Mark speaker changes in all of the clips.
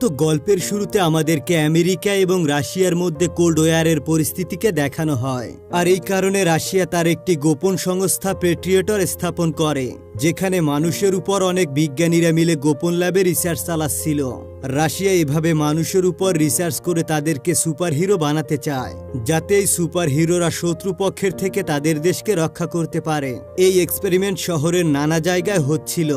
Speaker 1: তো গল্পের শুরুতে আমাদেরকে আমেরিকা এবং রাশিয়ার মধ্যে কোল্ড ওয়ারের পরিস্থিতিকে দেখানো হয়, আর এই কারণে রাশিয়া তার একটি গোপন সংস্থা পেট্রিয়টর স্থাপন করে, যেখানে মানুষের উপর অনেক বিজ্ঞানীরা মিলে গোপন ল্যাবে রিসার্চ চালাচ্ছিল। রাশিয়া এভাবে মানুষের উপর রিসার্চ করে তাদেরকে সুপারহিরো বানাতে চায়, যাতে এই সুপারহিরোরা শত্রুপক্ষের থেকে তাদের দেশকে রক্ষা করতে পারে। এই এক্সপেরিমেন্ট শহরের নানা জায়গায় হচ্ছিল,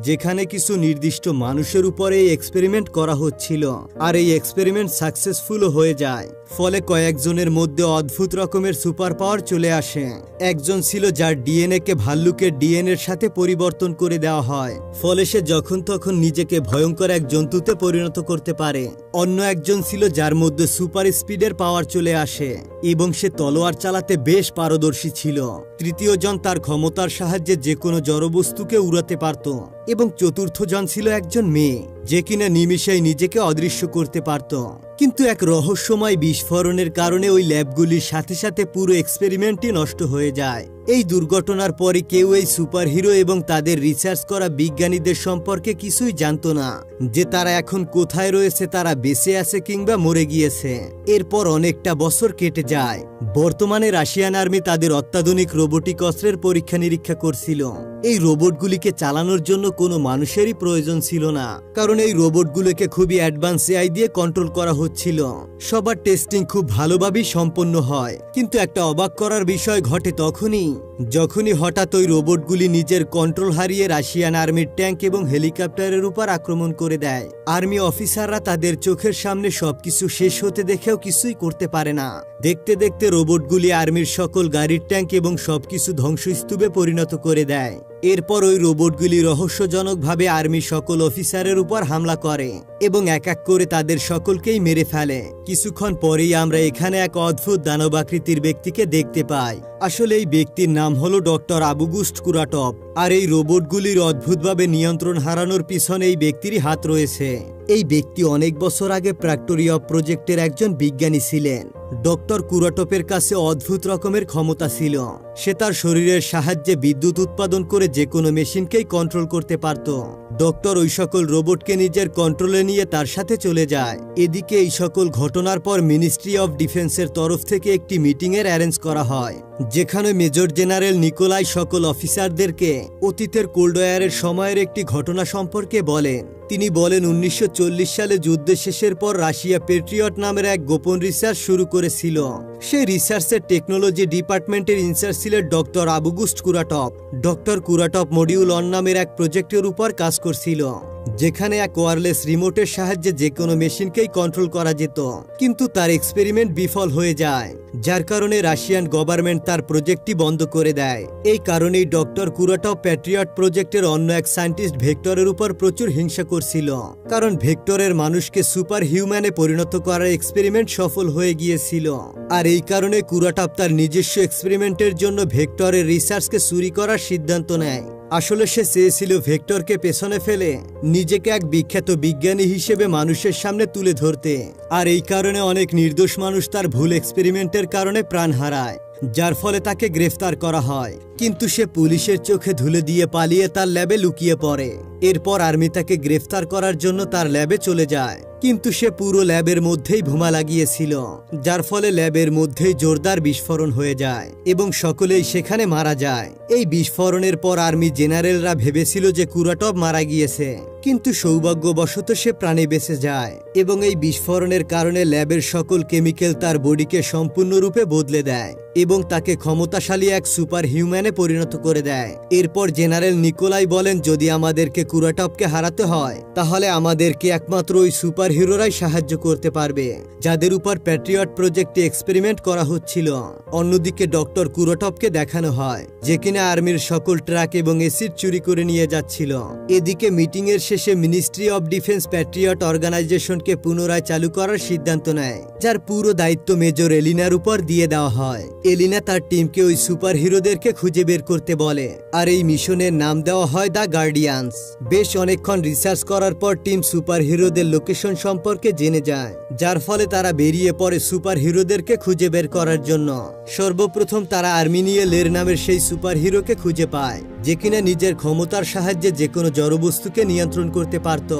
Speaker 1: যেখানে কিছু নির্দিষ্ট মানুষের উপর এই এক্সপেরিমেন্ট করা হচ্ছিল, আর এই এক্সপেরিমেন্ট সাকসেসফুলও হয়ে যায়। ফলে কয়েকজনের মধ্যে অদ্ভুত রকমের সুপার পাওয়ার চলে আসে। একজন ছিল যার ডিএনএ কে ভাল্লুকের ডিএনএর সাথে পরিবর্তন করে দেওয়া হয়, ফলে সে যখন তখন নিজেকে ভয়ঙ্কর এক জন্তুতে পরিণত করতে পারে। অন্য একজন ছিল যার মধ্যে সুপার স্পিডের পাওয়ার চলে আসে এবং সে তলোয়ার চালাতে বেশ পারদর্শী ছিল। তৃতীয় জন তার ক্ষমতার সাহায্যে যে কোনো জড়বস্তুকে উড়াতে পারত, এবং চতুর্থ জন ছিল একজন মেয়ে, যে কিনা নিমিষেই নিজেকে অদৃশ্য করতে পারত। কিন্তু এক রহস্যময় বিস্ফোরণের কারণে ওই ল্যাবগুলির সাথে সাথে পুরো এক্সপেরিমেন্টই নষ্ট হয়ে যায়। এই দুর্ঘটনার পরে কেউ এই সুপারহিরো এবং তাদের রিসার্চ করা বিজ্ঞানীদের সম্পর্কে কিছুই জানতো না, যে তারা এখন কোথায় রয়েছে, তারা বেঁচে আছে কিংবা মরে গিয়েছে। এরপর অনেকটা বছর কেটে যায়। বর্তমানে রাশিয়ান আর্মি তাদের অত্যাধুনিক রোবোটিক অস্ত্রের পরীক্ষা নিরীক্ষা করছিল। এই রোবটগুলিকে চালানোর জন্য কোনো মানুষেরই প্রয়োজন ছিল না, কারণ এই রোবটগুলোকে খুবই অ্যাডভান্স এআই দিয়ে কন্ট্রোল করা হচ্ছিল। সবার টেস্টিং খুব ভালোভাবেই সম্পন্ন হয়, কিন্তু একটা অবাক করার বিষয় ঘটে যখনই হঠাৎ ওই রোবটগুলি নিজের কন্ট্রোল হারিয়ে রাশিয়ান আর্মির ট্যাঙ্ক এবং হেলিকপ্টারের উপর আক্রমণ করে দেয়। আর্মি অফিসাররা তাদের চোখের সামনে সবকিছু শেষ হতে দেখেও কিছুই করতে পারে না। দেখতে দেখতে রোবটগুলি আর্মির সকল গাড়ির ট্যাঙ্ক এবং সবকিছু ধ্বংসস্তূপে পরিণত করে দেয়। এরপর ওই রোবটগুলি রহস্যজনকভাবে আর্মি সকল অফিসারের উপর হামলা করে এবং এক এক করে তাদের সকলকেই মেরে ফেলে। কিছুক্ষণ পরেই আমরা এখানে এক অদ্ভুত দানবাকৃতির ব্যক্তিকে দেখতে পাই। আসলে এই ব্যক্তির নাম হলো ডক্টর আবুগুস্ট কুরাটভ, আর এই রোবটগুলির অদ্ভুতভাবে নিয়ন্ত্রণ হারানোর পিছনে এই ব্যক্তিরই হাত রয়েছে। এই ব্যক্তি অনেক বছর আগে প্র্যাক্টোরিয়ভ প্রজেক্টের একজন বিজ্ঞানী ছিলেন। ডক্টর কুরাটভের কাছে অদ্ভুত রকমের ক্ষমতা ছিল। সে তার শরীরের সাহায্যে বিদ্যুৎ উৎপাদন করে যে কোনো মেশিনকেই কন্ট্রোল করতে পারত। ডক্টর ওই সকল রোবটকে নিজের কন্ট্রোলে নিয়ে তার সাথে চলে যায়। এদিকে এই সকল ঘটনার পর মিনিস্ট্রি অফ ডিফেন্সের তরফ থেকে একটি মিটিংয়ের অ্যারেঞ্জ করা হয়, যেখানে মেজর জেনারেল নিকোলাই সকল অফিসারদেরকে অতীতের কোল্ড ওয়ারের সময়ের একটি ঘটনা সম্পর্কে বলেন। তিনি বলেন 1940 সালে যুদ্ধ শেষের পর রাশিয়া পেট্রিয়ট নামের এক গোপন রিসার্চ শুরু করেছিল। সেই রিসার্চের টেকনোলজি ডিপার্টমেন্টের ইনচার্জ ছিলেন ডক্টর আবুগুস্ট কুরাটভ। ডক্টর কুরাটভ মডিউল 1 নামের এক প্রজেক্টের উপর কাজ করছিল, যেখানে এক ওয়্যারলেস রিমোটের সাহায্যে যে কোনো মেশিনকেই কন্ট্রোল করা যেত। কিন্তু তার এক্সপেরিমেন্ট বিফল হয়ে যায়, যার কারণে রাশিয়ান গভর্নমেন্ট তার প্রজেক্টটি বন্ধ করে দেয়। এই কারণেই ডক্টর কুরাটভ প্যাট্রিয়ট প্রজেক্টের অন্য এক সায়েন্টিস্ট ভেক্টরের উপর প্রচুর হিংসা করছিল, কারণ ভেক্টরের মানুষকে সুপার হিউম্যানে পরিণত করার এক্সপেরিমেন্ট সফল হয়ে গিয়েছিল। আর এই কারণে কুরাটভ তার নিজস্ব এক্সপেরিমেন্টের জন্য ভেক্টরের রিসার্চকে চুরি করার সিদ্ধান্ত নেয়। আসলে সে চেয়েছিল ভেক্টরকে পেছনে ফেলে নিজেকে এক বিখ্যাত বিজ্ঞানী হিসেবে মানুষের সামনে তুলে ধরতে। আর এই কারণে অনেক নির্দোষ মানুষ তার ভুল এক্সপেরিমেন্টের কারণে প্রাণ হারায়, যার ফলে তাকে গ্রেফতার করা হয়। কিন্তু সে পুলিশের চোখে ধুলে দিয়ে পালিয়ে তার ল্যাবে লুকিয়ে পড়ে। এরপর আর্মি তাকে গ্রেফতার করার জন্য তার ল্যাবে চলে যায়, কিন্তু সে পুরো ল্যাবের মধ্যেই বোমা লাগিয়েছিল, যার ফলে ল্যাবের মধ্যেই জোরদার বিস্ফোরণ হয়ে যায় এবং সকলেই সেখানে মারা যায়। এই বিস্ফোরণের পর আর্মি জেনারেলরা ভেবেছিল যে কুরাটভ মারা গিয়েছে, কিন্তু সৌভাগ্যবশত সে প্রাণে বেঁচে যায় এবং এই বিস্ফোরণের কারণে ল্যাবের সকল কেমিক্যাল তার বডিকে সম্পূর্ণরূপে বদলে দেয় এবং তাকে ক্ষমতাশালী এক সুপার হিউম্যানে পরিণত করে দেয়। এরপর জেনারেল নিকোলাই বলেন, যদি আমাদেরকে কুরাটভকে হারাতে হয়, তাহলে আমাদেরকে একমাত্র ওই সুপার হিরোরাই সাহায্য করতে পারবে, যাদের উপর প্যাট্রিয়ট প্রজেক্টে এক্সপেরিমেন্ট করা হচ্ছিল। অন্যদিকে ডক্টর কুরাটভকে দেখানো হয়, যে কিনা আর্মির সকল ট্রাক এবং এসিড চুরি করে নিয়ে যাচ্ছিল। এদিকে মিটিং এর শেষে মিনিস্ট্রি অফ ডিফেন্স প্যাট্রিয়ট অর্গানাইজেশনকে পুনরায় চালু করার সিদ্ধান্ত নেয়, যার পুরো দায়িত্ব মেজর এলিনার উপর দিয়ে দেওয়া হয়। এলিনা তার টিমকে ওই সুপার হিরোদেরকে খুঁজে বের করতে বলে, আর এই মিশনের নাম দেওয়া হয় দ্য গার্ডিয়ান্স। বেশ অনেকক্ষণ রিসার্চ করার পর টিম সুপার হিরোদের লোকেশন সম্পর্কে জেনে যায়, যার ফলে তারা বেরিয়ে পড়ে সুপার হিরোদেরকে খুঁজে বের করার জন্য। সর্বপ্রথম তারা আর্মিনিয়েলের নামের সেই সুপার হিরোকে খুঁজে পায়, যে কিনা নিজের ক্ষমতার সাহায্যে যে কোনো জড়বস্তুকে নিয়ন্ত্রণ নিয়ন্ত্রণ করতে পারত।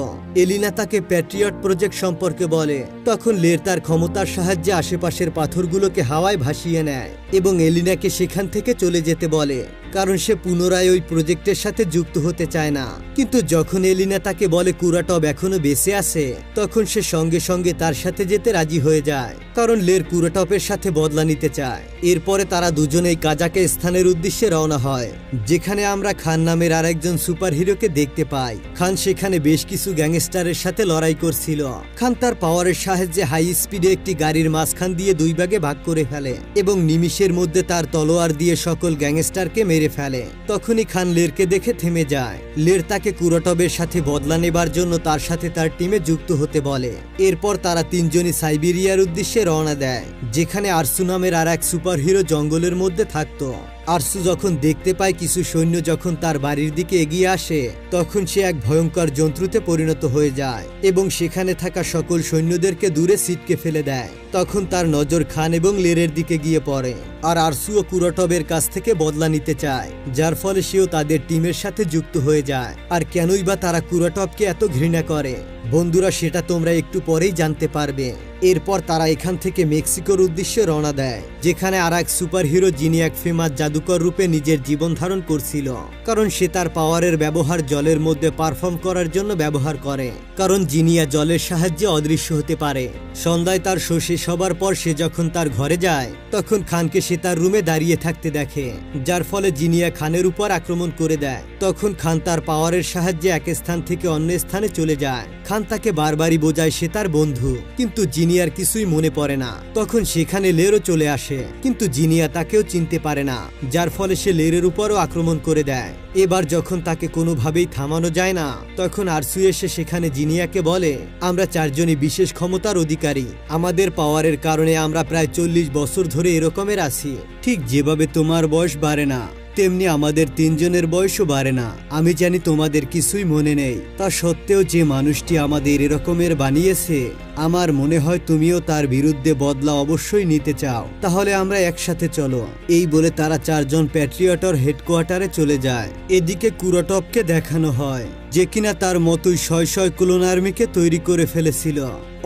Speaker 1: এলিনা তাকে প্যাট্রিয়ট প্রজেক্ট সম্পর্কে বলে। তখন লের তার ক্ষমতার সাহায্যে আশেপাশের পাথরগুলোকে হাওয়ায় ভাসিয়ে নেয় এবং এলিনাকে সেখান থেকে চলে যেতে বলে, কারণ সে পুনরায় ওই প্রজেক্টের সাথে যুক্ত হতে চায় না। কিন্তু যখন এলিনা তাকে বলে কুরাটব এখনো বেঁচে আছে, তখন সে সঙ্গে সঙ্গে তার সাথে যেতে রাজি হয়ে যায়, কারণ লের কুরাটপের সাথে বদলা নিতে চায়। এরপরে তারা দুজনেই কাজাকে স্থানের উদ্দেশ্যে রওনা হয়, যেখানে আমরা খান নামের আরেকজন সুপার হিরোকে দেখতে পাই। খান সেখানে বেশ কিছু গ্যাংস্টারের সাথে লড়াই করছিল। খান তার পাওয়ারের সাহায্যে হাই স্পিডে একটি গাড়ির মাঝখান দিয়ে দুই ভাগে ভাগ করে ফেলে এবং নিমিষের মধ্যে তার তলোয়ার দিয়ে সকল গ্যাংস্টারকে মেরে ফেলে। তখনই খান লেরকে দেখে থেমে যায়। লের তাকে কুরাটবের সাথে বদলা নেবার জন্য তার সাথে তার টিমে যুক্ত হতে বলে। এরপর তারা তিনজনই সাইবেরিয়ার উদ্দেশ্যে রওনা দেয়, যেখানে আরসু নামের আর এক সুপার হিরো জঙ্গলের মধ্যে থাকতো। আরসু যখন দেখতে পায় কিছু সৈন্য যখন তার বাড়ির দিকে এগিয়ে আসে, তখন সে এক ভয়ঙ্কর জন্তুতে পরিণত হয়ে যায় এবং সেখানে থাকা সকল সৈন্যদেরকে দূরে ছিটকে ফেলে দেয়। তখন তার নজর খান এবং লেরের দিকে গিয়ে পড়ে, আর আরসুও কুরাটবের কাছ থেকে বদলা নিতে চায়, যার ফলে সেও তাদের টিমের সাথে যুক্ত হয়ে যায়। আর কেনই বা তারা কুরাটবকে এত ঘৃণা করে, বন্ধুরা, সেটা তোমরা একটু পরেই জানতে পারবে। এরপর তারা এখান থেকে মেক্সিকোর উদ্দেশ্যে রওনা দেয়, যেখানে আর এক সুপার হিরো যিনি এক ফেমাস জাদুকর রূপে নিজের জীবন ধারণ করছিল, কারণ সে তার পাওয়ারের ব্যবহার জলের মধ্যে পারফর্ম করার জন্য ব্যবহার করে, কারণ জিনিয়া জলের সাহায্যে অদৃশ্য হতে পারে। সন্ধ্যায় তার শো শেষ হবার পর সে যখন তার ঘরে যায়, তখন খানকে সে তার রুমে দাঁড়িয়ে থাকতে দেখে, যার ফলে জিনিয়া খানের উপর আক্রমণ করে দেয়। তখন খান তার পাওয়ারের সাহায্যে এক স্থান থেকে অন্য স্থানে চলে যায়। খান তাকে বারবারই বোঝায় সে তার বন্ধু, কিন্তু জিনিয়ার কিছুই মনে পড়ে না। তখন সেখানে লেরও চলে আসে, কিন্তু জিনিয়া তাকেও চিনতে পারে না, যার ফলে সে লেরের উপরও আক্রমণ করে দেয়। এবার যখন তাকে কোনোভাবেই থামানো যায় না, তখন আরসু এসে সেখানে জিনিয়াকে বলে, আমরা চারজনই বিশেষ ক্ষমতার অধিকারী। আমাদের পাওয়ারের কারণে আমরা প্রায় 40 বছর ধরে এরকমের আছি। ঠিক যেভাবে তোমার বয়স বাড়ে না, তেমনি আমাদের তিনজনের বয়সও বাড়ে না। আমি জানি তোমাদের কিছুই মনে নেই, তা সত্ত্বেও যে মানুষটি আমাদের এরকমের বানিয়েছে, আমার মনে হয় তুমিও তার বিরুদ্ধে বদলা অবশ্যই নিতে চাও। তাহলে আমরা একসাথে চলো। এই বলে তারা চারজন প্যাট্রিয়টর হেডকোয়ার্টারে চলে যায়। এদিকে কুরাটবকে দেখানো হয়, যে কিনা তার মতোই শয় ক্লোন আর্মিকে তৈরি করে ফেলেছিল।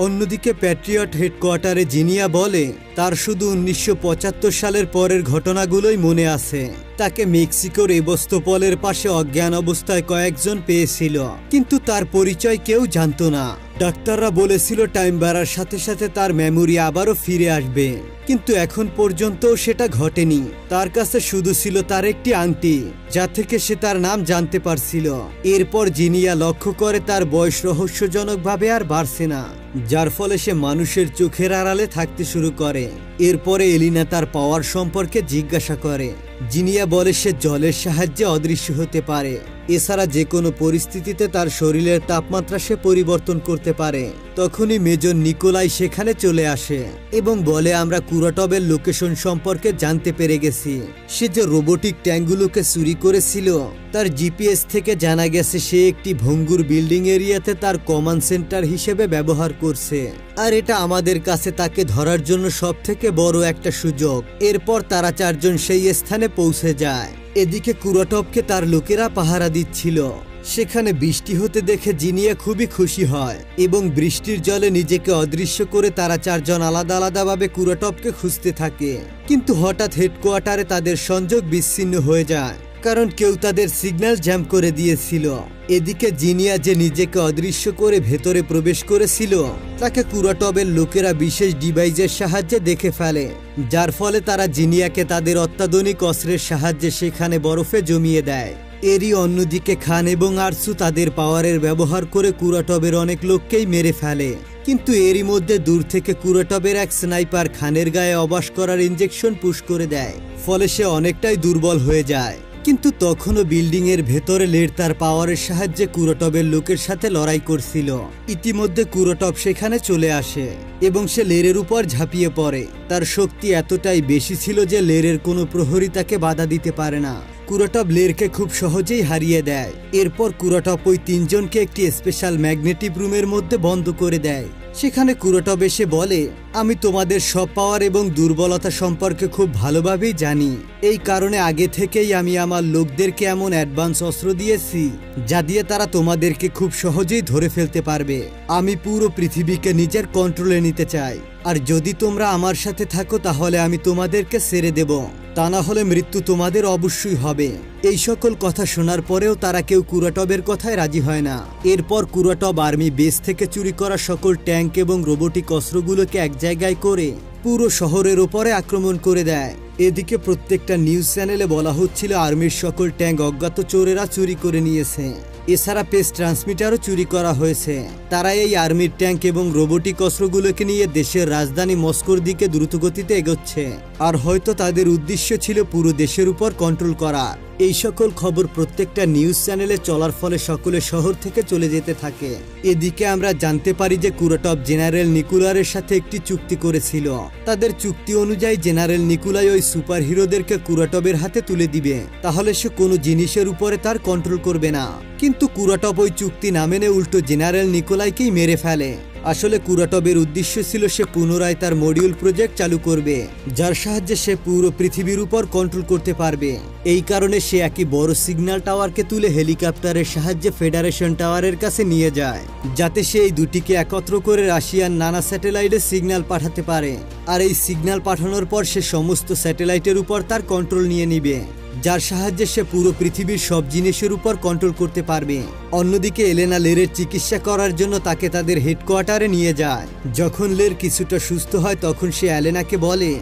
Speaker 1: অন্যদিকে প্যাট্রিয়ট হেডকোয়ার্টারে জিনিয়া বলে তার শুধু 1975 সালের পরের ঘটনাগুলোই মনে আছে। তাকে মেক্সিকোর এবস্তোপলের পাশে অজ্ঞান অবস্থায় কয়েকজন পেয়েছিল, কিন্তু তার পরিচয় কেউ জানতো না। ডাক্তাররা বলেছিল টাইম বাড়ার সাথে সাথে তার মেমোরি আবারও ফিরে আসবে, কিন্তু এখন পর্যন্ত সেটা ঘটেনি। তার কাছে শুধু ছিল তার একটি আংটি, যা থেকে সে তার নাম জানতে পারছিল। এরপর জিনিয়া লক্ষ্য করে তার বয়স রহস্যজনকভাবে আর বাড়ছে না, যার ফলে সে মানুষের চোখের আড়ালে থাকতে শুরু করে। এরপরে এলিনা তার পাওয়ার সম্পর্কে জিজ্ঞাসা করে। জিনিয়া বলে সে জলের সাহায্যে অদৃশ্য হতে পারে, এছাড়া যে কোনো পরিস্থিতিতে তার শরীরের তাপমাত্রা সে পরিবর্তন করতে পারে। তখনই মেজর নিকোলাই সেখানে চলে আসে এবং বলে আমরা কুরাটবের লোকেশন সম্পর্কে জানতে পেরে গেছি। সে যে রোবোটিক ট্যাঙ্কগুলোকে চুরি করেছিল, তার জিপিএস থেকে জানা গেছে সে একটি ভঙ্গুর বিল্ডিং এরিয়াতে তার কমান্ড সেন্টার হিসেবে ব্যবহার করছে, আর এটা আমাদের কাছে তাকে ধরার জন্য সবথেকে বড় একটা সুযোগ। এরপর তারা চারজন সেই স্থানে পৌঁছে যায়। এদিকে কুরাটবকে তার লোকেরা পাহারা দিচ্ছিল। সেখানে বৃষ্টি হতে দেখে জিনিয়া খুবই খুশি হয় এবং বৃষ্টির জলে নিজেকে অদৃশ্য করে তারা চারজন আলাদা আলাদাভাবে কুরাটবকে খুঁজতে থাকে। কিন্তু হঠাৎ হেডকোয়ার্টারে তাদের সংযোগ বিচ্ছিন্ন হয়ে যায়, কারণ কেউ তাদের সিগন্যাল জ্যাম করে দিয়েছিল। এদিকে জিনিয়া যে নিজেকে অদৃশ্য করে ভেতরে প্রবেশ করেছিল, তাকে কুরাটবের লোকেরা বিশেষ ডিভাইসের সাহায্যে দেখে ফেলে, যার ফলে তারা জিনিয়াকে তাদের অত্যাধুনিক অস্ত্রের সাহায্যে সেখানে বরফে জমিয়ে দেয়। এরই অন্যদিকে খান এবং আরসু তাদের পাওয়ারের ব্যবহার করে কুরাটবের অনেক লোককেই মেরে ফেলে, কিন্তু এরই মধ্যে দূর থেকে কুরাটবের এক স্নাইপার খানের গায়ে অবাস করার ইঞ্জেকশন পুশ করে দেয়, ফলে সে অনেকটাই দুর্বল হয়ে যায়। কিন্তু তখনও বিল্ডিং এর ভেতরে লের তার পাওয়ারের সাহায্যে কুরাটবের লোকের সাথে লড়াই করছিল। ইতিমধ্যে কুরাটব সেখানে চলে আসে এবং সে লেরের উপর ঝাঁপিয়ে পড়ে। তার শক্তি এতটাই বেশি ছিল যে লেরের কোনো প্রহরী তাকে বাধা দিতে পারে না। কুরাটব লেরকে খুব সহজেই হারিয়ে দেয়। এরপর কুরাটব ওই তিনজনকে একটি স্পেশাল ম্যাগনেটিক রুমের মধ্যে বন্ধ করে দেয় সেখানে কুরাটব এসে বলে, আমি তোমাদের সব পাওয়ার এবং দুর্বলতা সম্পর্কে খুব ভালোভাবেই জানি। এই কারণে আগে থেকেই আমি আমার লোকদেরকে এমন অ্যাডভান্স অস্ত্র দিয়েছি যা দিয়ে তারা তোমাদেরকে খুব সহজেই ধরে ফেলতে পারবে। আমি পুরো পৃথিবীকে নিজের কন্ট্রোলে নিতে চাই, আর যদি তোমরা আমার সাথে থাকো তাহলে আমি তোমাদেরকে ছেড়ে দেব, তা না হলে মৃত্যু তোমাদের অবশ্যই হবে। এই সকল কথা শোনার পরেও তারা কেউ কুরাটবের কথায় রাজি হয় না। এরপর কুরাটব আর্মি বেস থেকে চুরি করা সকল ট্যাঙ্ক এবং রোবোটিক অস্ত্রগুলোকে এক জায়গায় করে পুরো শহরের উপরে আক্রমণ করে দেয়। এদিকে প্রত্যেকটা নিউজ চ্যানেলে বলা হচ্ছিল আর্মির সকল ট্যাঙ্ক অজ্ঞাত চোরেরা চুরি করে নিয়েছে। এছাড়া পেস ট্রান্সমিটারও চুরি করা হয়েছে। তারা এই আর্মির ট্যাঙ্ক এবং রোবোটিক অস্ত্রগুলোকে নিয়ে দেশের রাজধানী মস্কোর দিকে দ্রুতগতিতে এগোচ্ছে, আর হয়তো তাদের উদ্দেশ্য ছিল পুরো দেশের উপর কন্ট্রোল করা। এই সকল খবর প্রত্যেকটা নিউজ চ্যানেলে চলার ফলে সকলে শহর থেকে চলে যেতে থাকে। এদিকে আমরা জানতে পারি যে কুরাটব জেনারেল নিকুলারের সাথে একটি চুক্তি করেছিল। তাদের চুক্তি অনুযায়ী জেনারেল নিকুলাই ওই সুপার হিরোদেরকে কুরাটবের হাতে তুলে দিবে, তাহলে সে কোনো জিনিসের উপরে তার কন্ট্রোল করবে না। কিন্তু কুরাটব ওই চুক্তি না মেনে উল্টো জেনারেল নিকোলাইকেই মেরে ফেলে। আসলে কুরাটবের উদ্দেশ্য ছিল সে পুনরায় তার মডিউল প্রজেক্ট চালু করবে, যার সাহায্যে সে পুরো পৃথিবীর উপর কন্ট্রোল করতে পারবে। এই কারণে সে একই বড় সিগন্যাল টাওয়ারকে তুলে হেলিকপ্টারের সাহায্যে ফেডারেশন টাওয়ারের কাছে নিয়ে যায়, যাতে সে এই দুটিকে একত্র করে রাশিয়ান নানা স্যাটেলাইটে সিগন্যাল পাঠাতে পারে। আর এই সিগন্যাল পাঠানোর পর সে সমস্ত স্যাটেলাইটের উপর তার কন্ট্রোল নিয়ে নিবে, যার সাহায্যে সে পুরো পৃথিবীর সব জিনিসের উপর কন্ট্রোল করতে পারবে। অন্যদিকে এলেনা লেরের চিকিৎসা করার জন্য তাকে তাদের হেডকোয়ার্টারে নিয়ে যায়। যখন লের কিছুটা সুস্থ হয় তখন সে এলেনাকে বলে,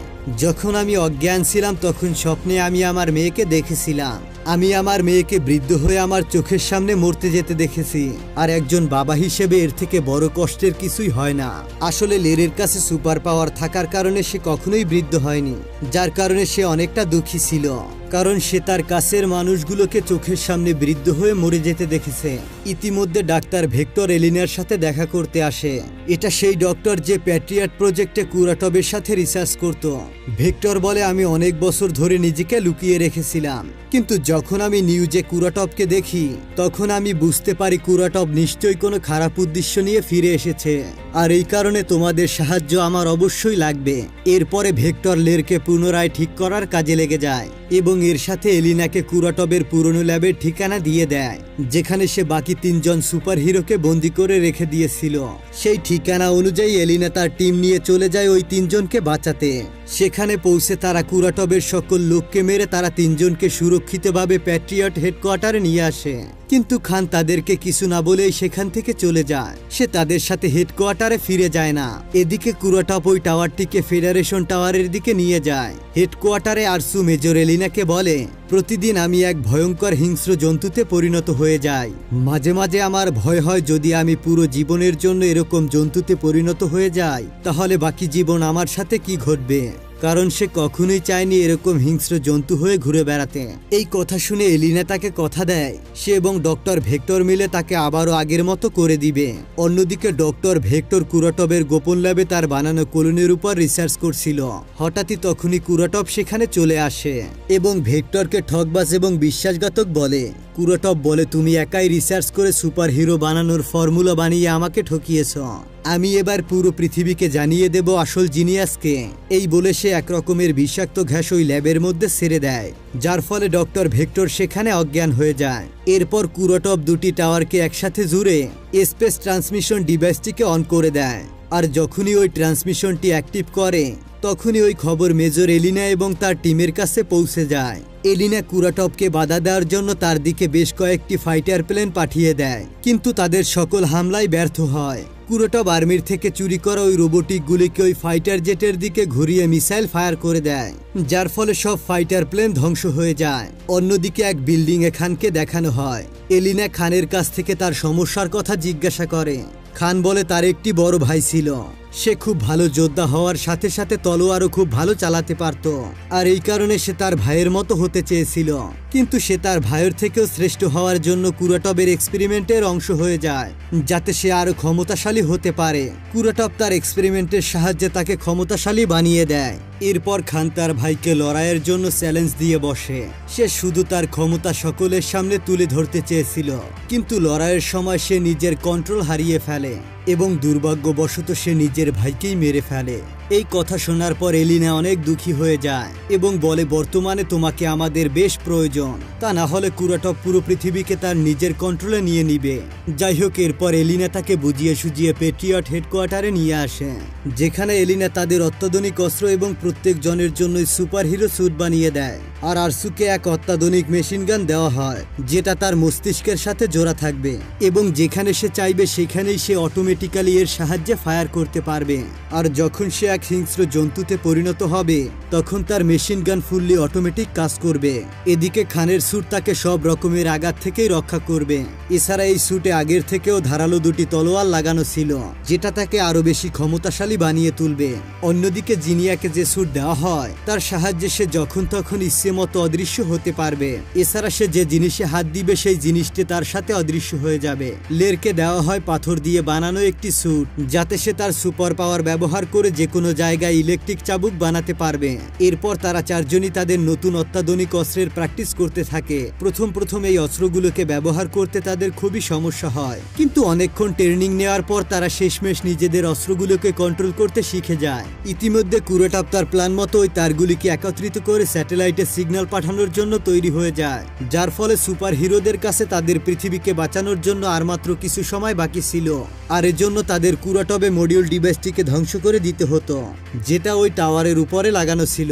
Speaker 1: যখন আমি অজ্ঞান ছিলাম তখন স্বপ্নে আমি আমার মেয়েকে দেখেছিলাম। আমি আমার মেয়েকে বৃদ্ধ হয়ে আমার চোখের সামনে মরতে যেতে দেখেছি, আর একজন বাবা হিসেবে এর থেকে বড় কষ্টের কিছুই হয় না। আসলে লেরের কাছে সুপার পাওয়ার থাকার কারণে সে কখনোই বৃদ্ধ হয়নি, যার কারণে সে অনেকটা দুঃখী ছিল, কারণ সে তার কাছের মানুষগুলোকে চোখের সামনে বৃদ্ধ হয়ে মরে যেতে দেখেছে। ইতিমধ্যে ডাক্তার ভেক্টর এলিনার সাথে দেখা করতে আসে। এটা সেই ডক্টর যে প্যাট্রিয়ট প্রজেক্টে কুরাটবের সাথে রিসার্চ করত। ভেক্টর বলে, আমি অনেক বছর ধরে নিজেকে লুকিয়ে রেখেছিলাম, কিন্তু যখন আমি নিউজে কুরাটবকে দেখি তখন আমি বুঝতে পারি কুরাটব নিশ্চয়ই কোনো খারাপ উদ্দেশ্য নিয়ে ফিরে এসেছে, আর এই কারণে তোমাদের সাহায্য আমার অবশ্যই লাগবে। এরপরে ভেক্টর লেরকে পুনরায় ঠিক করার কাজে লেগে যায় এবং এর সাথে এলিনাকে কুরাটবের পুরনো ল্যাবের ঠিকানা দিয়ে দেয়, যেখানে সে বাকি 3 জন সুপার হিরোকে বন্দি করে রেখে দিয়েছিল। সেই ঠিকানা অনুযায়ী এলিনা তার টিম নিয়ে চলে যায় ওই 3 জনকে বাঁচাতে। সেখানে পৌঁছে তারা কুরাটবের সকল লোককে মেরে তারা 3 জনকে সুরক্ষিতভাবে প্যাট্রিয়ট হেডকোয়ার্টারে নিয়ে আসে। কিন্তু খান তাদেরকে কিছু না বলেই সেখান থেকে চলে যায়। সে তাদের সাথে হেডকোয়ার্টারে ফিরে যায় না। এদিকে কুরাটব ওই টাওয়ারটিকে ফেডারেশন টাওয়ারের দিকে নিয়ে যায়। হেডকোয়ার্টারে আরসু মেজর এলিনাকে বলে, প্রতিদিন আমি এক ভয়ঙ্কর হিংস্র জন্তুতে পরিণত হয়ে যাই। মাঝে মাঝে আমার ভয় হয় যদি আমি পুরো জীবনের জন্য এরকম জন্তুতে পরিণত হয়ে যাই তাহলে বাকি জীবন আমার সাথে কি ঘটবে, কারণ সে কখনোই চায়নি এরকম হিংস্র জন্তু হয়ে ঘুরে বেড়াতে। এই কথা শুনে এলিনা তাকে কথা দেয় সে এবং ডক্টর ভেক্টর মিলে তাকে আবারও আগের মতো করে দিবে। অন্যদিকে ডক্টর ভেক্টর কুরাটবের গোপন ল্যাবে তার বানানো কলোনির উপর রিসার্চ করছিল। হঠাৎই তখনই কুরাটব সেখানে চলে আসে এবং ভেক্টরকে ঠকবাজ এবং বিশ্বাসঘাতক বলে। কুরাটব বলে, তুমি একাই রিসার্চ করে সুপার হিরো বানানোর ফর্মুলা বানিয়ে আমাকে ঠকিয়েছ। আমি এবার পুরো পৃথিবীকে জানিয়ে দেব আসল জিনিয়াসকে। এই বলে সে এক রকমের বিষাক্ত ঘ্যাস ওই ল্যাবের মধ্যে ছেড়ে দেয়, যার ফলে ডক্টর ভেক্টর সেখানে অজ্ঞান হয়ে যায়। এরপর কুরাটব 2টি টাওয়ারকে একসাথে জুড়ে স্পেস ট্রান্সমিশন ডিভাইসটিকে অন করে দেয়, আর যখনই ওই ট্রান্সমিশনটি অ্যাক্টিভ করে তখনই ওই খবর মেজর এলিনা এবং তার টিমের কাছে পৌঁছে যায়। এলিনা কুরাটবকে বাধা দেওয়ার জন্য তার দিকে বেশ কয়েকটি ফাইটার প্লেন পাঠিয়ে দেয়, কিন্তু তাদের সকল হামলায় ব্যর্থ হয়। কুরাটব আর্মির থেকে চুরি করা ওই রোবোটিক গুলিকে ওই ফাইটার জেটের দিকে ঘুরিয়ে মিসাইল ফায়ার করে দেয়, যার ফলে সব ফাইটার প্লেন ধ্বংস হয়ে যায়। অন্যদিকে এক বিল্ডিং এ খানকে দেখানো হয়। এলিনা খানের কাছ থেকে তার সমস্যার কথা জিজ্ঞাসা করে। খান বলে তার একটি বড় ভাই ছিল, সে খুব ভালো যোদ্ধা হওয়ার সাথে সাথে তলোয়ারও খুব ভালো চালাতে পারত, আর এই কারণে সে তার ভাইয়ের মতো হতে চেয়েছিল, কিন্তু সে তার ভাইয়ের থেকেও শ্রেষ্ঠ হওয়ার জন্য কুরাটবের এক্সপেরিমেন্টের অংশ হয়ে যায়, যাতে সে আরো ক্ষমতাশালী হতে পারে। কুরাটব তার এক্সপেরিমেন্টের সাহায্যে তাকে ক্ষমতাশালী বানিয়ে দেয়। এরপর খান তার ভাইকে লড়াইয়ের জন্য চ্যালেঞ্জ দিয়ে বসে। সে শুধু তার ক্ষমতা সকলের সামনে তুলে ধরতে চেয়েছিল, কিন্তু লড়াইয়ের সময় সে নিজের কন্ট্রোল হারিয়ে ফেলে। এবং দুর্ভাগ্যবশত সে নিজের ভাইকেই মেরে ফেলে। এই কথা শোনার পর এলিনা অনেক দুঃখী হয়ে যায় এবং বলে বর্তমানে তোমাকে আমাদের বেশ প্রয়োজন, তা না হলে কুরাটপ পুরো পৃথিবীকে তার নিজের কন্ট্রোলে নিয়ে নিবে। যাই হোক, এরপর এলিনা তাকে বুঝিয়ে সুজিয়ে পেট্রিয়ট হেডকোয়ার্টারে নিয়ে আসে, যেখানে এলিনা তাদের অত্যাধুনিক অস্ত্র এবং প্রত্যেক জনের জন্য সুপার হিরো স্যুট বানিয়ে দেয়। আর আরসুকে এক অত্যাধুনিক মেশিন গান দেওয়া হয়, যেটা তার মস্তিষ্কের সাথে জোড়া থাকবে এবং যেখানে সে চাইবে সেখানেই সে অটোমেটিক্যালি এর সাহায্যে ফায়ার করতে পারবে। আর যখন সে এক হিংস্র জন্তুতে পরিণত হবে তখন তার মেশিন গান ফুললি অটোমেটিক কাজ করবে। এদিকে খানের স্যুট তাকে সব রকমের আঘাত থেকেই রক্ষা করবে। এছাড়া এই স্যুটে আগের থেকেও ধারালো দুটি তলোয়ার লাগানো ছিল, যেটা তাকে আরো বেশি ক্ষমতাশালী বানিয়ে তুলবে। অন্যদিকে জিনিয়াকে যে স্যুট দেওয়া হয় তার সাহায্যে সে যখন তখন ইচ্ছে মতো অদৃশ্য হতে পারবে। এছাড়া সে যে জিনিসে হাত দিবে সেই জিনিসটি তার সাথে অদৃশ্য হয়ে যাবে। লেরকে দেওয়া হয় পাথর দিয়ে বানানো একটি স্যুট, যাতে সে তার সুপার পাওয়ার ব্যবহার করে যে কোনো জায়গায় ইলেকট্রিক চাবুক বানাতে পারবে। এরপর তারা চারজনই তাদের নতুন অত্যাধুনিক অস্ত্রের প্র্যাকটিস করতে থাকে। প্রথম এই অস্ত্রগুলোকে ব্যবহার করতে তাদের খুবই সমস্যা হয়, কিন্তু অনেকক্ষণ ট্রেনিং নেওয়ার পর তারা শেষমেশ নিজেদের অস্ত্রগুলোকে কন্ট্রোল করতে শিখে যায়। ইতিমধ্যে কুরাটপ তার প্ল্যান মতো ওই তারগুলিকে একত্রিত করে স্যাটেলাইটে সিগন্যাল পাঠানোর জন্য তৈরি হয়ে যায়, যার ফলে সুপার হিরোদের কাছে তাদের পৃথিবীকে বাঁচানোর জন্য আর মাত্র কিছু সময় বাকি ছিল। আর এর জন্য তাদের কুরাটবে মডিউল ডিভাইসটিকে ধ্বংস করে দিতে হতো, যেটা ওই টাওয়ারের উপরে লাগানো ছিল।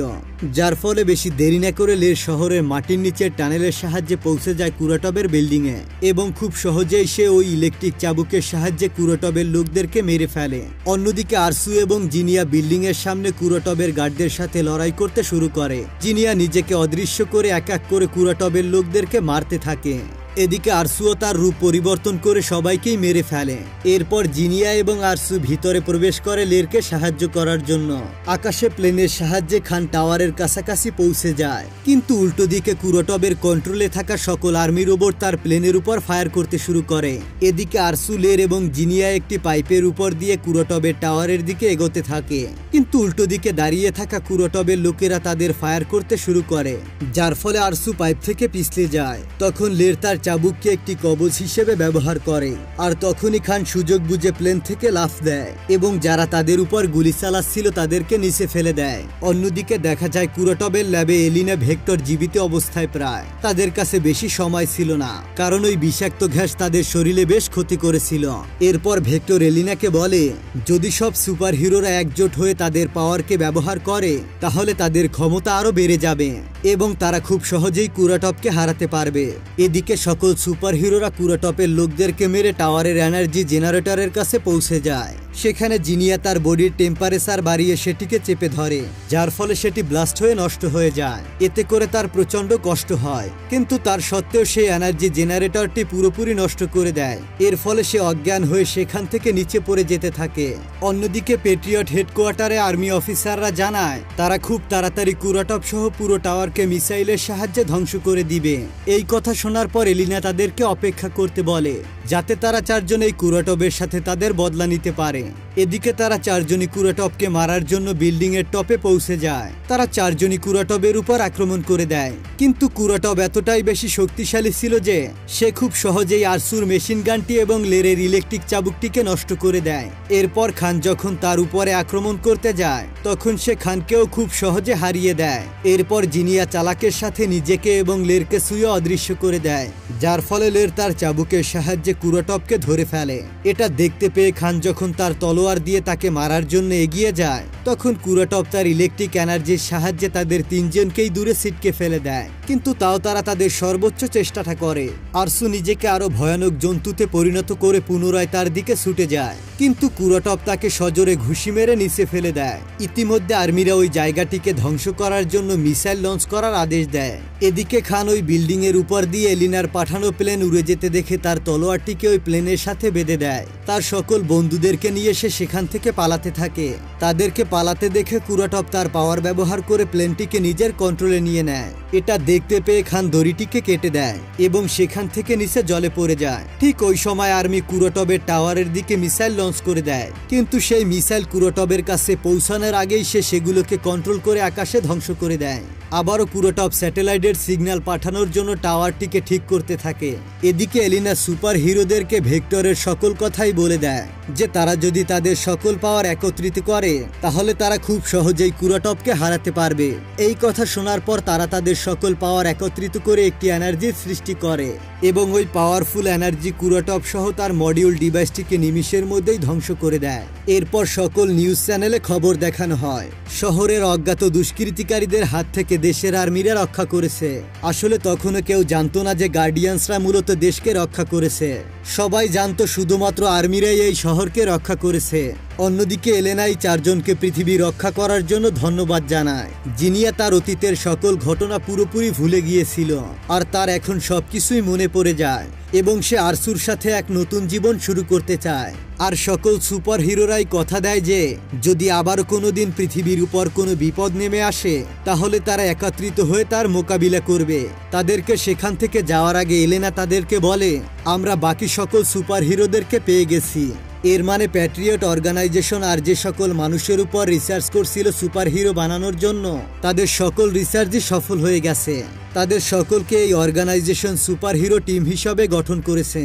Speaker 1: যার ফলে বেশি দেরি না করে লের শহরের মাটির নিচের টানেলের সাহায্যে পৌঁছে যায় কুরাটবের বিল্ডিংয়ে এবং খুব সহজেই সে ওই ইলেকট্রিক চাবুকের সাহায্যে কুরাটবের লোকদেরকে মেরে ফেলে। অন্যদিকে আরসু এবং জিনিয়া বিল্ডিং এর সামনে কুরাটবের গার্ডদের সাথে লড়াই করতে শুরু করে। জিনিয়া নিজেকে অদৃশ্য করে এক এক করে কুরাটবের লোকদেরকে মারতে থাকে। এদিকে আরসুও তার রূপ পরিবর্তন করে সবাইকেই মেরে ফেলে। এরপর জিনিয়া এবং আরসু ভিতরে প্রবেশ করে লেরকে সাহায্য করার জন্য। আকাশে প্লেনের সাহায্যে খান টাওয়ারের কাছাকাছি পৌঁছে যায়, কিন্তু উল্টো দিকে কুরাটবের কন্ট্রোলে থাকা সকল আর্মি রোবট তার প্লেনের উপর ফায়ার করতে শুরু করে। এদিকে আরসু, লের এবং জিনিয়া একটি পাইপের উপর দিয়ে কুরাটবের টাওয়ারের দিকে এগোতে থাকে, কিন্তু উল্টো দিকে দাঁড়িয়ে থাকা কুরাটবের লোকেরা তাদের ফায়ার করতে শুরু করে, যার ফলে আরসু পাইপ থেকে পিছলে যায়। তখন লের তার চাবুককে একটি কবচ হিসেবে ব্যবহার করে, আর তখনই খান সুযোগ বুঝে প্লেন থেকে লাফ দেয় এবং যারা তাদের উপর গুলি চালাচ্ছিল তাদেরকে নিচে ফেলে দেয়। অন্যদিকে দেখা যায় কুরাটবের ল্যাবে এলিনা ভেক্টর জীবিত অবস্থায় প্রায়। তাদের কাছে বেশি সময় ছিল না, কারণ ওই বিষাক্ত গ্যাস তাদের শরীরে বেশ ক্ষতি করেছিল। এরপর ভেক্টর এলিনাকে বলে যদি সব সুপার হিরোরা একজোট হয়ে তাদের পাওয়ারকে ব্যবহার করে তাহলে তাদের ক্ষমতা আরো বেড়ে যাবে এবং তারা খুব সহজেই কুরাটপকে হারাতে পারবে। এদিকে সকল সুপার হিরোরা কুরাটপের লোকদেরকে মেরে টাওয়ারের এনার্জি জেনারেটরের কাছে পৌঁছে যায়। সেখানে জিনিয়া তার বডির টেম্পারেচার বাড়িয়ে সেটিকে চেপে ধরে, যার ফলে সেটি ব্লাস্ট হয়ে নষ্ট হয়ে যায়। এতে করে তার প্রচন্ড কষ্ট হয়, কিন্তু তার সত্ত্বেও সেই এনার্জি জেনারেটরটি পুরোপুরি নষ্ট করে দেয়। এর ফলে সে অজ্ঞান হয়ে সেখান থেকে নিচে পড়ে যেতে থাকে। অন্যদিকে পেট্রিয়ট হেডকোয়ার্টারে আর্মি অফিসাররা জানায় তারা খুব তাড়াতাড়ি কুরাটপ সহ পুরো টাওয়ারকে মিসাইলের সাহায্যে ধ্বংস করে দিবে। এই কথা শোনার পর এলিনা তাদেরকে অপেক্ষা করতে বলে, যাতে তারা চারজন এই কুরাটবের সাথে তাদের বদলা নিতে পারে। এদিকে তারা চারজনই কুরাটপকে মারার জন্য বিল্ডিং এর টপে পৌঁছে যায়। তারা চারজনই কুরাটবের উপর আক্রমণ করে দেয়, কিন্তু কুরাটব এতটাই বেশি শক্তিশালী ছিল যে সে খুব সহজেই আরসুর মেশিন গানটি এবং লেরের ইলেকট্রিক চাবুকটিকে নষ্ট করে দেয়। এরপর খান যখন তার উপরে আক্রমণ করতে যায় তখন সে খানকেও খুব সহজে হারিয়ে দেয়। এরপর জিনিয়া চালাকের সাথে নিজেকে এবং লেরকে ছুঁয়ে অদৃশ্য করে দেয়, যার ফলে লের তার চাবুকের সাহায্যে কুরাটপকে ধরে ফেলে। এটা দেখতে পেয়ে খান যখন তার তলোয়ার দিয়ে তাকে মারার জন্য এগিয়ে যায় তখন কুরাটপ তার ইলেকট্রিক এনার্জির সাহায্যে তাদের তিনজনকেই দূরে ছিটকে ফেলে দেয়, কিন্তু তাও তারা তাদের সর্বোচ্চ চেষ্টাটা করে। আরসু নিজেকে আরো ভয়ানক জন্তুতে পরিণত করে পুনরায় তার দিকে ছুটে যায়, কিন্তু কুরাটপ তাকে সজোরে ঘুষি মেরে নিচে ফেলে দেয়। ইতিমধ্যে আর্মিরা ওই জায়গাটিকে ধ্বংস করার জন্য মিসাইল লঞ্চ করার আদেশ দেয়। এদিকে খান ওই বিল্ডিং এর উপর দিয়ে এলিনার পাঠানো প্লেন উড়ে যেতে দেখে তার তলোয়ারটিকে ওই প্লেনের সাথে বেঁধে দেয়। তার সকল বন্ধুদেরকে নিয়ে সে সেখান থেকে পালাতে থাকে। তাদেরকে পালাতে দেখে কুরাটপ তার পাওয়ার ব্যবহার করে প্লেনটিকে নিজের কন্ট্রোলে নিয়ে নেয়। এটা দেখতে পেয়ে খান দড়িটিকে কেটে দেয় এবং সেখান থেকে নিচে জলে পড়ে যায়। ঠিক ওই সময় আর্মি কুরাটবের টাওয়ারের দিকে মিসাইল লঞ্চ করে দেয়, কিন্তু সেই মিসাইল কুরাটবের কাছে পৌঁছানোর আগেই সে সেগুলোকে কন্ট্রোল করে আকাশে ধ্বংস করে দেয়। আবারও কুরোটপ স্যাটেলাইটের সিগন্যাল পাঠানোর জন্য টাওয়ারটিকে ঠিক করতে থাকে। এদিকে এলিনা সুপার হিরোদেরকে ভেক্টরের সকল কথাই বলে দেয় যে তারা যদি তাদের সকল পাওয়ার একত্রিত করে তাহলে তারা খুব সহজেই কুরোটপকে হারাতে পারবে। এই কথা শোনার পর তারা তাদের সকল পাওয়ার একত্রিত করে একটি এনার্জির সৃষ্টি করে এবং ওই পাওয়ারফুল এনার্জি কুরোটপ সহ তার মডিউল ডিভাইসটিকে নিমিষের মধ্যেই ধ্বংস করে দেয়। এরপর সকল নিউজ চ্যানেলে খবর দেখানো হয় শহরের অজ্ঞাত দুষ্কৃতিকারীদের হাত থেকে দেশের আর্মিরা রক্ষা করেছে। আসলে তখনও কেউ জানতো না যে গার্ডিয়ানসরা মূলত দেশকে রক্ষা করেছে। সবাই জানতো শুধুমাত্র আর্মিরাই এই শহরকে রক্ষা করেছে। অন্যদিকে এলেনাই চারজনকে পৃথিবী রক্ষা করার জন্য ধন্যবাদ জানায়। জিনিয়া তার অতীতের সকল ঘটনা পুরোপুরি ভুলে গিয়েছিল আর তার এখন সবকিছুই মনে পড়ে যায় এবং সে আরসুর সাথে এক নতুন জীবন শুরু করতে চায়। আর সকল সুপার হিরোরাই কথা দেয় যে যদি আবার কোনোদিন পৃথিবীর উপর কোনো বিপদ নেমে আসে তাহলে তারা একত্রিত হয়ে তার মোকাবিলা করবে। তাদেরকে সেখান থেকে যাওয়ার আগে এলেনা তাদেরকে বলে, আমরা বাকি সকল সুপার হিরোদেরকে পেয়ে গেছি। এর মানে প্যাট্রিয়ট অর্গানাইজেশন আর যে সকল মানুষের উপর রিসার্চ করছিল সুপার হিরো বানানোর জন্য তাদের সকল রিসার্চই সফল হয়ে গেছে। তাদের সকলকে এই অর্গানাইজেশন সুপার হিরো টিম হিসাবে গঠন করেছে।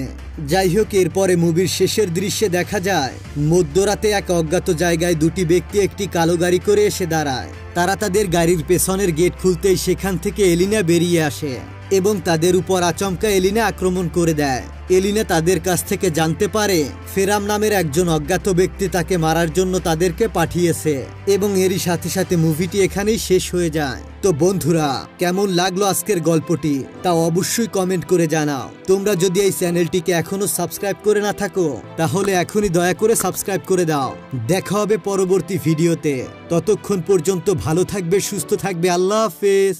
Speaker 1: যাই হোক, এরপরে মুভির শেষের দৃশ্যে দেখা যায় মধ্যরাতে এক অজ্ঞাত জায়গায় দুটি ব্যক্তি একটি কালো গাড়ি করে এসে দাঁড়ায়। তারা তাদের গাড়ির পেছনের গেট খুলতেই সেখান থেকে এলিনা বেরিয়ে আসে এবং তাদের উপর আচমকা এলিনা আক্রমণ করে দেয়। এলিনা তাদের কাছ থেকে জানতে পারে ফেরাম নামের একজন অজ্ঞাত ব্যক্তি তাকে মারার জন্য তাদেরকে পাঠিয়েছে এবং এরই সাথে সাথে মুভিটি এখানেই শেষ হয়ে যায়। তো বন্ধুরা, কেমন লাগলো আজকের গল্পটি তা অবশ্যই কমেন্ট করে জানাও। তোমরা যদি এই চ্যানেলটিকে এখনো সাবস্ক্রাইব করে না থাকো তাহলে এখনই দয়া করে সাবস্ক্রাইব করে দাও। দেখা হবে পরবর্তী ভিডিওতে। ততক্ষণ পর্যন্ত ভালো থাকবে, সুস্থ থাকবে। আল্লাহ হাফেজ।